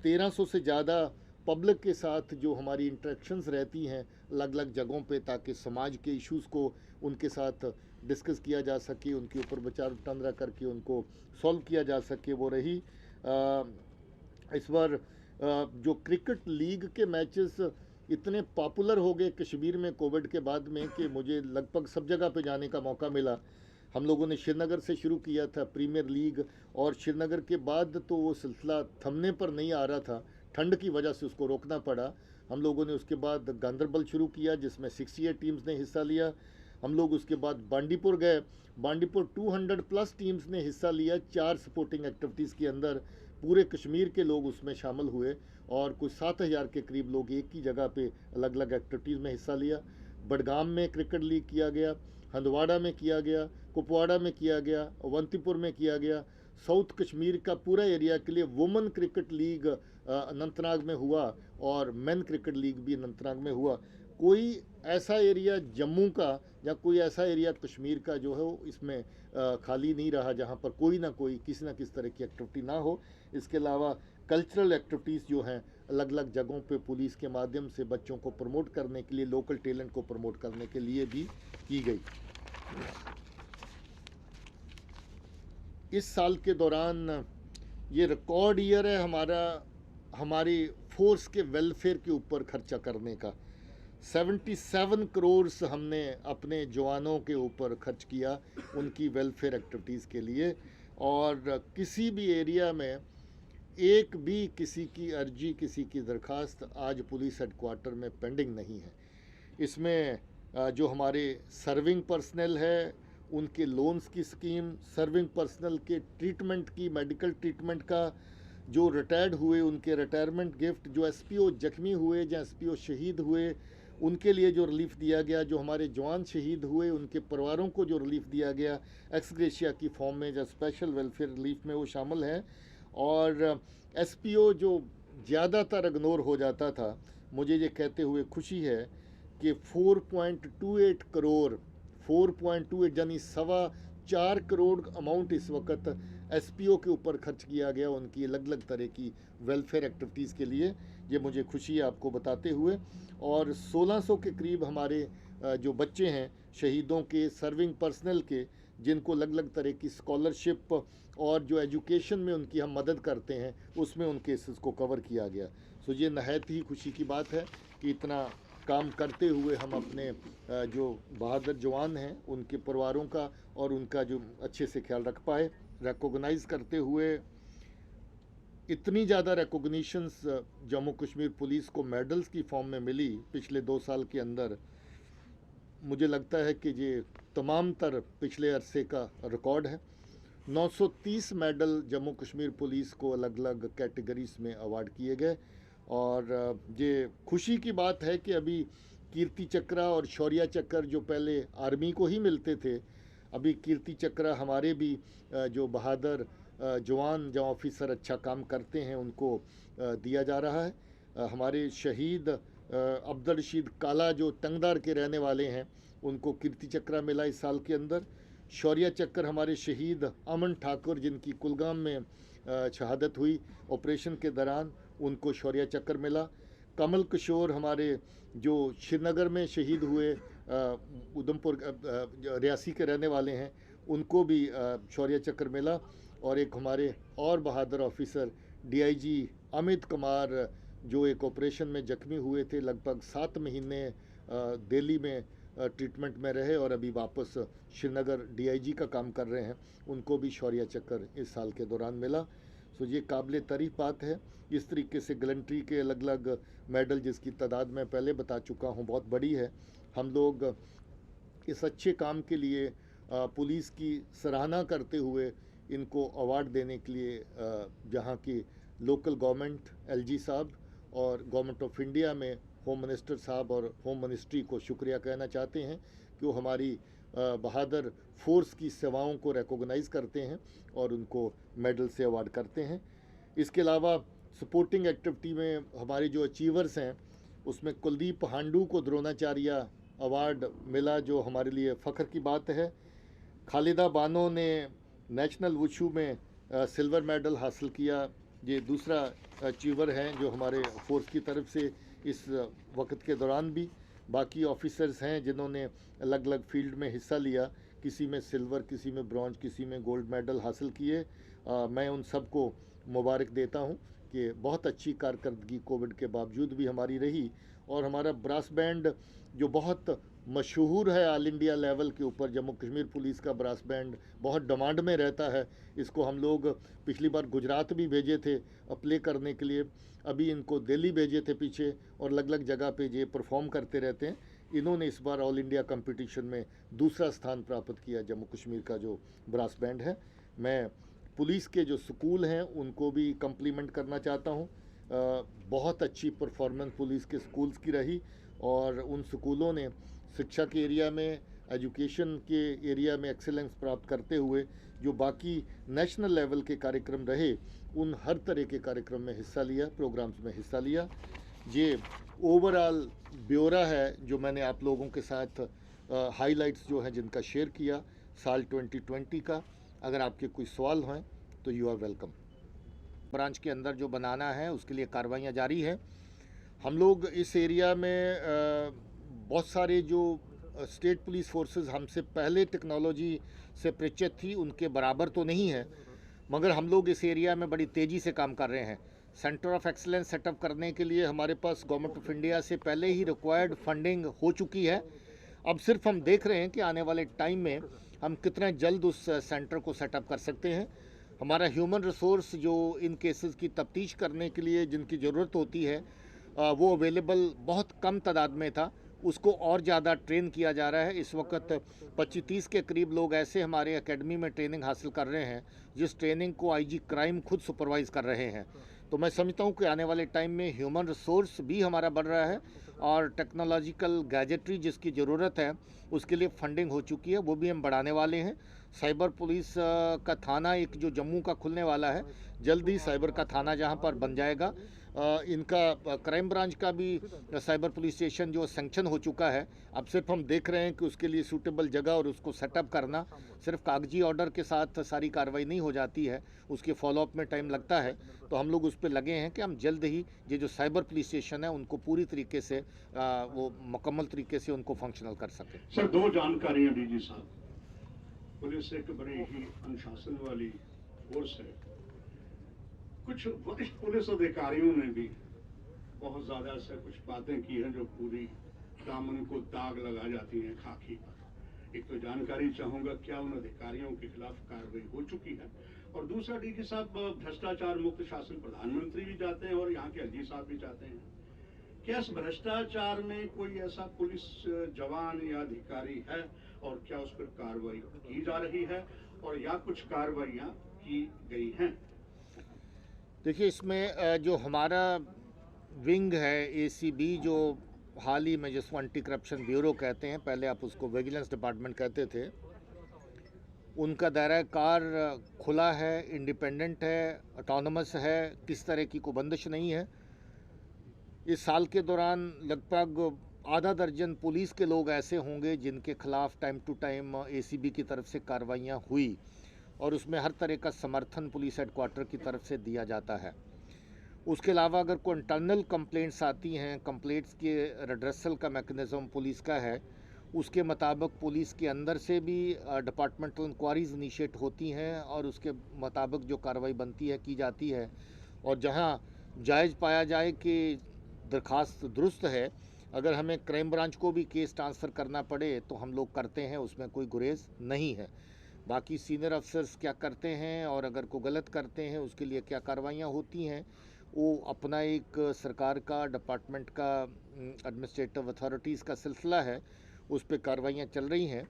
1300 से ज़्यादा पब्लिक के साथ जो हमारी इंटरेक्शंस रहती हैं अलग अलग जगहों पे ताकि समाज के इश्यूज़ को उनके साथ डिस्कस किया जा सके, उनके ऊपर विचार विमर्श करके उनको सॉल्व किया जा सके, वो रही। इस बार जो क्रिकेट लीग के मैचेस इतने पॉपुलर हो गए कश्मीर में कोविड के बाद में कि मुझे लगभग सब जगह पे जाने का मौका मिला। हम लोगों ने श्रीनगर से शुरू किया था प्रीमियर लीग और श्रीनगर के बाद तो वो सिलसिला थमने पर नहीं आ रहा था, ठंड की वजह से उसको रोकना पड़ा। हम लोगों ने उसके बाद गांदरबल शुरू किया जिसमें 68 टीम्स ने हिस्सा लिया। हम लोग उसके बाद बांडीपुर गए, बांडीपुर 200 प्लस टीम्स ने हिस्सा लिया 4 सपोर्टिंग एक्टिविटीज़ के अंदर। पूरे कश्मीर के लोग उसमें शामिल हुए और कुछ 7,000 के करीब लोग एक ही जगह पे अलग अलग एक्टिविटीज़ में हिस्सा लिया। बडगाम में क्रिकेट लीग किया गया, हंदवाड़ा में किया गया, कुपवाड़ा में किया गया, अवंतीपुर में किया गया। साउथ कश्मीर का पूरा एरिया के लिए वुमेन क्रिकेट लीग अनंतनाग में हुआ और मेन क्रिकेट लीग भी अनंतनाग में हुआ। कोई ऐसा एरिया जम्मू का या कोई ऐसा एरिया कश्मीर का जो है वो इसमें खाली नहीं रहा जहाँ पर कोई ना कोई किसी ना किसी तरह की एक्टिविटी ना हो। इसके अलावा कल्चरल एक्टिविटीज़ जो हैं अलग अलग जगहों पे पुलिस के माध्यम से बच्चों को प्रमोट करने के लिए, लोकल टैलेंट को प्रमोट करने के लिए भी की गई। इस साल के दौरान ये रिकॉर्ड ईयर है हमारी फोर्स के वेलफेयर के ऊपर खर्चा करने का। 77 करोड़ हमने अपने जवानों के ऊपर खर्च किया उनकी वेलफेयर एक्टिविटीज़ के लिए, और किसी भी एरिया में एक भी किसी की अर्जी, किसी की दरखास्त आज पुलिस हेडक्वार्टर में पेंडिंग नहीं है। इसमें जो हमारे सर्विंग पर्सनल है उनके लोन्स की स्कीम, सर्विंग पर्सनल के ट्रीटमेंट की, मेडिकल ट्रीटमेंट का, जो रिटायर्ड हुए उनके रिटायरमेंट गिफ्ट, जो एसपीओ जख्मी हुए या एसपीओ शहीद हुए उनके लिए जो रिलीफ दिया गया, जो हमारे जवान शहीद हुए उनके परिवारों को जो रिलीफ दिया गया एक्स ग्रेशिया की फॉर्म में या स्पेशल वेलफेयर रिलीफ में, वो शामिल है। और एसपीओ जो ज़्यादातर इग्नोर हो जाता था, मुझे ये कहते हुए खुशी है कि 4.28 करोड़, 4.28 यानी 4.25 करोड़ अमाउंट इस वक्त एसपीओ के ऊपर खर्च किया गया उनकी अलग अलग तरह की वेलफेयर एक्टिविटीज़ के लिए। ये मुझे खुशी है आपको बताते हुए। और 1600 के करीब हमारे जो बच्चे हैं शहीदों के, सर्विंग पर्सनल के, जिनको अलग अलग तरह की स्कॉलरशिप और जो एजुकेशन में उनकी हम मदद करते हैं उसमें उन केसेस को कवर किया गया। सो ये नहायत ही खुशी की बात है कि इतना काम करते हुए हम अपने जो बहादुर जवान हैं उनके परिवारों का और उनका जो अच्छे से ख्याल रख पाए। रिकॉग्नाइज़ करते हुए इतनी ज़्यादा रिकॉग्निशंस जम्मू कश्मीर पुलिस को मेडल्स की फॉर्म में मिली पिछले 2 साल के अंदर, मुझे लगता है कि ये तमाम तर पिछले अरसे का रिकॉर्ड है। 930 मेडल जम्मू कश्मीर पुलिस को अलग अलग कैटेगरीज में अवार्ड किए गए। और ये खुशी की बात है कि अभी कीर्ति चक्र और शौर्य चक्र जो पहले आर्मी को ही मिलते थे, अभी कीर्ति चक्र हमारे भी जो बहादुर जवान जो ऑफिसर अच्छा काम करते हैं उनको दिया जा रहा है। हमारे शहीद अब्दुल रशीद काला जो टंगदार के रहने वाले हैं उनको कीर्ति चक्र मिला इस साल के अंदर। शौर्य चक्र हमारे शहीद अमन ठाकुर जिनकी कुलगाम में शहादत हुई ऑपरेशन के दौरान, उनको शौर्य चक्र मिला। कमल किशोर हमारे जो श्रीनगर में शहीद हुए उधमपुर रियासी के रहने वाले हैं उनको भी शौर्य चक्र मिला। और एक हमारे और बहादुर ऑफिसर डीआईजी अमित कुमार जो एक ऑपरेशन में जख्मी हुए थे, लगभग 7 महीने दिल्ली में ट्रीटमेंट में रहे और अभी वापस श्रीनगर डीआईजी का काम कर रहे हैं, उनको भी शौर्य चक्र इस साल के दौरान मिला। सो ये काबिल तारीफ बात है। इस तरीके से गैलेंट्री के अलग अलग मेडल जिसकी तादाद मैं पहले बता चुका हूँ बहुत बड़ी है। हम लोग इस अच्छे काम के लिए पुलिस की सराहना करते हुए इनको अवार्ड देने के लिए जहाँ की लोकल गवर्नमेंट एलजी साहब और गवर्नमेंट ऑफ इंडिया में होम मिनिस्टर साहब और होम मिनिस्ट्री को शुक्रिया कहना चाहते हैं कि वो हमारी बहादुर फोर्स की सेवाओं को रिकॉग्नाइज़ करते हैं और उनको मेडल से अवार्ड करते हैं। इसके अलावा सपोर्टिंग एक्टिविटी में हमारे जो अचीवर्स हैं उसमें कुलदीप हांडू को द्रोणाचार्य अवार्ड मिला जो हमारे लिए फ़ख्र की बात है। खालिदा बानो ने नेशनल वुशू में सिल्वर मेडल हासिल किया। ये दूसरा अचीवर हैं जो हमारे फोर्स की तरफ से इस वक्त के दौरान भी। बाकी ऑफिसर्स हैं जिन्होंने अलग अलग फील्ड में हिस्सा लिया, किसी में सिल्वर, किसी में ब्रॉन्ज, किसी में गोल्ड मेडल हासिल किए। मैं उन सबको मुबारक देता हूं कि बहुत अच्छी कारकर्दगी कोविड के बावजूद भी हमारी रही। और हमारा ब्रास बैंड जो बहुत मशहूर है ऑल इंडिया लेवल के ऊपर, जम्मू कश्मीर पुलिस का ब्रास बैंड बहुत डिमांड में रहता है। इसको हम लोग पिछली बार गुजरात भी भेजे थे प्ले करने के लिए, अभी इनको दिल्ली भेजे थे पीछे, और अलग अलग जगह पे ये परफॉर्म करते रहते हैं। इन्होंने इस बार ऑल इंडिया कंपटीशन में दूसरा स्थान प्राप्त किया जम्मू कश्मीर का जो ब्रास बैंड है। मैं पुलिस के जो स्कूल हैं उनको भी कम्प्लीमेंट करना चाहता हूँ। बहुत अच्छी परफॉर्मेंस पुलिस के स्कूल्स की रही और उन स्कूलों ने शिक्षा के एरिया में, एजुकेशन के एरिया में एक्सेलेंस प्राप्त करते हुए जो बाकी नेशनल लेवल के कार्यक्रम रहे उन हर तरह के कार्यक्रम में हिस्सा लिया, प्रोग्राम्स में हिस्सा लिया। ये ओवरऑल ब्यौरा है जो मैंने आप लोगों के साथ हाइलाइट्स जो हैं जिनका शेयर किया साल 2020 का। अगर आपके कोई सवाल हैं तो यू आर वेलकम। ब्रांच के अंदर जो बनाना है उसके लिए कार्रवाइयाँ जारी हैं। हम लोग इस एरिया में बहुत सारे जो स्टेट पुलिस फोर्सेस हमसे पहले टेक्नोलॉजी से परिचित थी उनके बराबर तो नहीं है, मगर हम लोग इस एरिया में बड़ी तेज़ी से काम कर रहे हैं। सेंटर ऑफ एक्सीलेंस सेटअप करने के लिए हमारे पास गवर्नमेंट ऑफ इंडिया से पहले ही रिक्वायर्ड फंडिंग हो चुकी है। अब सिर्फ हम देख रहे हैं कि आने वाले टाइम में हम कितना जल्द उस सेंटर को सेटअप कर सकते हैं। हमारा ह्यूमन रिसोर्स जो इन केसेस की तफ्तीश करने के लिए जिनकी ज़रूरत होती है वो अवेलेबल बहुत कम तादाद में था, उसको और ज़्यादा ट्रेन किया जा रहा है। इस वक्त 25-30 के करीब लोग ऐसे हमारे एकेडमी में ट्रेनिंग हासिल कर रहे हैं जिस ट्रेनिंग को आईजी क्राइम खुद सुपरवाइज कर रहे हैं। तो मैं समझता हूँ कि आने वाले टाइम में ह्यूमन रिसोर्स भी हमारा बढ़ रहा है और टेक्नोलॉजिकल गैजेटरी जिसकी ज़रूरत है उसके लिए फंडिंग हो चुकी है, वो भी हम बढ़ाने वाले हैं। साइबर पुलिस का थाना एक जो जम्मू का खुलने वाला है, जल्द ही साइबर का थाना जहाँ पर बन जाएगा। इनका क्राइम ब्रांच का भी साइबर पुलिस स्टेशन जो सैंक्शन हो चुका है। अब सिर्फ हम देख रहे हैं कि उसके लिए सूटेबल जगह और उसको सेटअप करना, सिर्फ कागजी ऑर्डर के साथ सारी कार्रवाई नहीं हो जाती है, उसके फॉलोअप में टाइम लगता है। तो हम लोग उस पर लगे हैं कि हम जल्द ही ये जो साइबर पुलिस स्टेशन है उनको पूरी तरीके से वो मुकम्मल तरीके से उनको फंक्शनल कर सकें। सर, दो जानकारियां डीजी साहब। पुलिस एक बड़ी ही अनुशासन वाली फोर्स है। कुछ वरिष्ठ पुलिस अधिकारियों ने भी बहुत ज्यादा ऐसा कुछ बातें की हैं जो पूरी दामन को दाग लगा जाती हैं खाकी पर। एक तो जानकारी चाहूंगा, क्या उन अधिकारियों के खिलाफ कार्रवाई हो चुकी है? और दूसरा, डीजी साहब, भ्रष्टाचार मुक्त शासन प्रधानमंत्री भी चाहते हैं और यहाँ के एलजी साहब भी चाहते हैं। क्या इस भ्रष्टाचार में कोई ऐसा पुलिस जवान या अधिकारी है और क्या उस पर कार्रवाई की जा रही है और या कुछ कार्रवाइयां की गई हैं? देखिए, इसमें जो हमारा विंग है एसीबी, जो हाल ही में जिसको एंटी करप्शन ब्यूरो कहते हैं, पहले आप उसको विजिलेंस डिपार्टमेंट कहते थे, उनका दायरा कार खुला है, इंडिपेंडेंट है, ऑटोनमस है, किस तरह की कोई बंदिश नहीं है। इस साल के दौरान लगभग आधा दर्जन पुलिस के लोग ऐसे होंगे जिनके खिलाफ टाइम टू टाइम एसीबी की तरफ से कार्रवाइयाँ हुई और उसमें हर तरह का समर्थन पुलिस हेडक्वार्टर की तरफ से दिया जाता है। उसके अलावा अगर कोई इंटरनल कंप्लेंट्स आती हैं, कंप्लेंट्स के रिड्रेसल का मैकेनिज़्म पुलिस का है, उसके मुताबिक पुलिस के अंदर से भी डिपार्टमेंटल इंक्वायरीज इनिशिएट होती हैं और उसके मुताबिक जो कार्रवाई बनती है की जाती है। और जहां जायज़ पाया जाए कि दरख्वास्त दुरुस्त है, अगर हमें क्राइम ब्रांच को भी केस ट्रांसफ़र करना पड़े तो हम लोग करते हैं, उसमें कोई गुरेज नहीं है। बाकी सीनियर अफसर्स क्या करते हैं और अगर कोई गलत करते हैं उसके लिए क्या कार्रवाइयाँ होती हैं, वो अपना एक सरकार का, डिपार्टमेंट का, एडमिनिस्ट्रेटिव अथॉरिटीज़ का सिलसिला है, उस पर कार्रवाइयाँ चल रही हैं।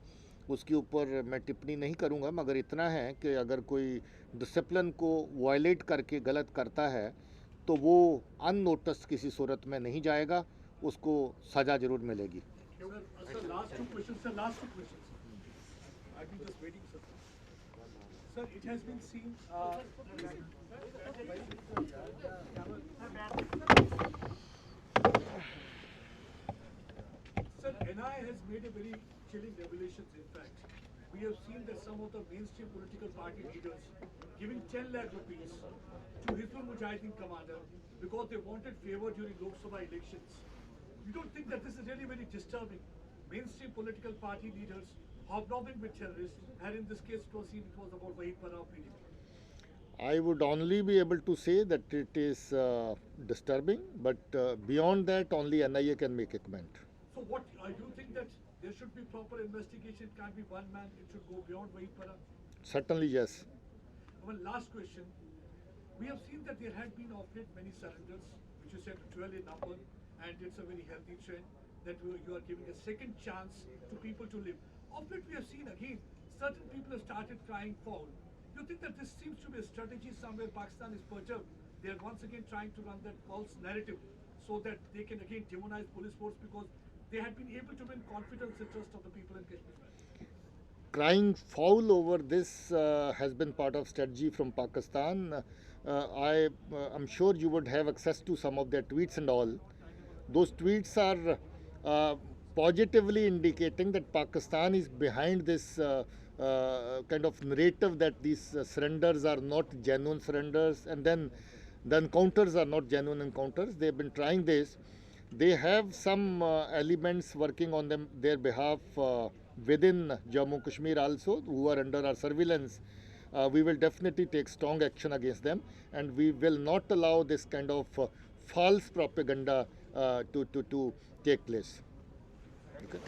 उसके ऊपर मैं टिप्पणी नहीं करूँगा, मगर इतना है कि अगर कोई डिसिप्लिन को वायलेट करके गलत करता है तो वो अननोटिस किसी सूरत में नहीं जाएगा, उसको सज़ा ज़रूर मिलेगी। Sir, it has been seen. Sir, NI has made a very chilling revelations. In fact, we have seen that some of the mainstream political party leaders giving 10 lakh rupees to Hizbul Mujahideen commander because they wanted favor during Lok Sabha elections. You don't think that this is really very disturbing? Mainstream political party leaders hobnobbing with terrorists, and in this case it was about Wahid Parab PDP. I would only be able to say that it is disturbing, but beyond that only NIA can make a comment. So what, you think that there should be proper investigation, it can't be one man, it should go beyond Wahid Parab? Certainly, yes. One last question. We have seen that there had been of late many surrenders, which you said 12 in number, and it's a very healthy trend that you are giving a second chance to people to live. Of late we have seen again, certain people have started crying foul. You think that this seems to be a strategy somewhere Pakistan is perturbed? They are once again trying to run that false narrative so that they can again demonize police force because they had been able to win confidence and trust of the people in Kashmir. Crying foul over this has been part of strategy from Pakistan. I'm sure you would have access to some of their tweets and all. Those tweets are positively indicating that Pakistan is behind this kind of narrative that these surrenders are not genuine surrenders, and then the encounters are not genuine encounters. They've been trying this. They have some elements working on their behalf within Jammu Kashmir also, who are under our surveillance. We will definitely take strong action against them, and we will not allow this kind of false propaganda to take place. Okay.